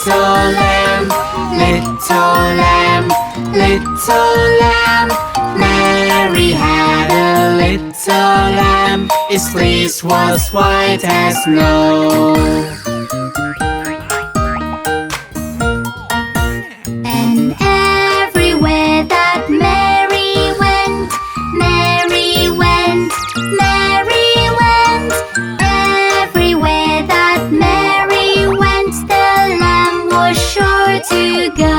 little lamb, little lamb, little lamb. Mary had a little lamb. Its fleece was white as snow. And everywhere that Mary went, Mary went, Mary went. Everywhere that Mary went, the lamb was sure to go.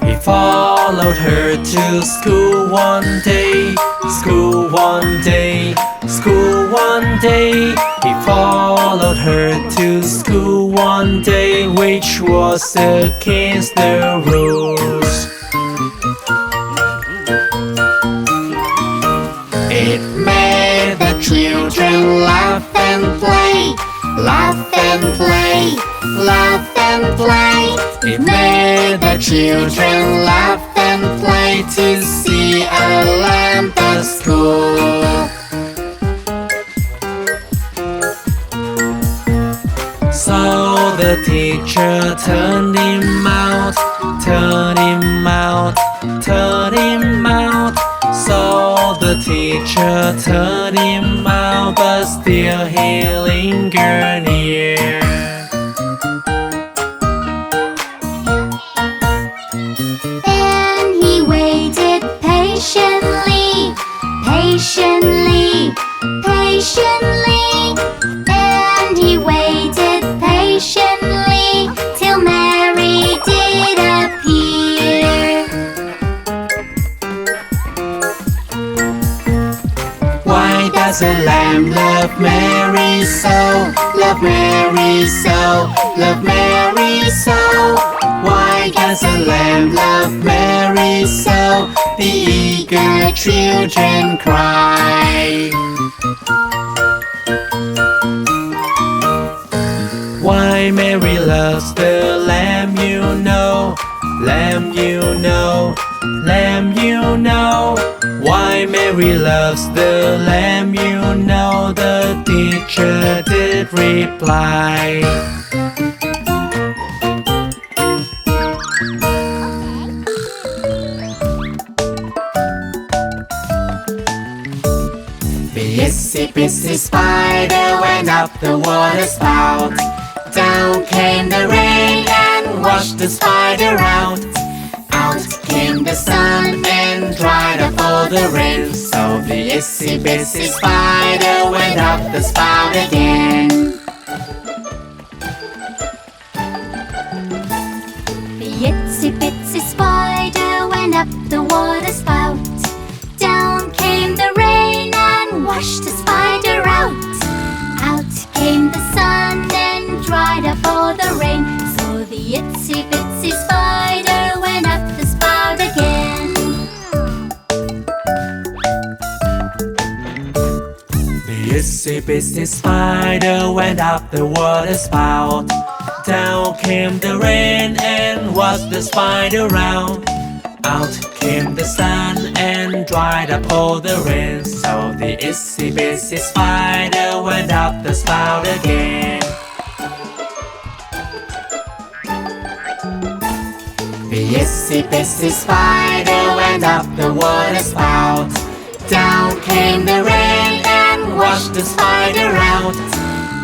He followed her to school one day, school one day, school one day. He followed her to school one day, which was against the rules. It made the children laugh and play, laugh and play, laugh and play. It made the children laugh and play to see a lamb at school. So the teacher turned him out, turned him out, turned him out. So the teacher turned him out, but still he lingered near. And he waited patiently, patiently, patiently. And he waited patiently till Mary did appear. Why does a lamb love Mary so? Love Mary so, love Mary so. Why does a lamb love Mary so? The eager children cry. Why Mary loves the lamb, you know, lamb, you know, lamb, you know. Why Mary loves the lamb, you know, the teacher did reply. The itsy bitsy spider went up the water spout. Down came the rain and washed the spider out. Out came the sun and dried up all the rain. So the itsy bitsy spider went up the spout again. The itsy bitsy spider went up the water spout. Down came the rain and washed the spider out. Out came the sun and dried up all the rain. So the itsy bitsy spider went up the spout again. The itsy bitsy spider went up the water spout. Down came the rain and washed the spider out. Out came the sun and dried up all the rain. So the itsy bitsy spider went up the spout again. The itsy bitsy spider went up the water spout. Down came the rain and washed the spider out.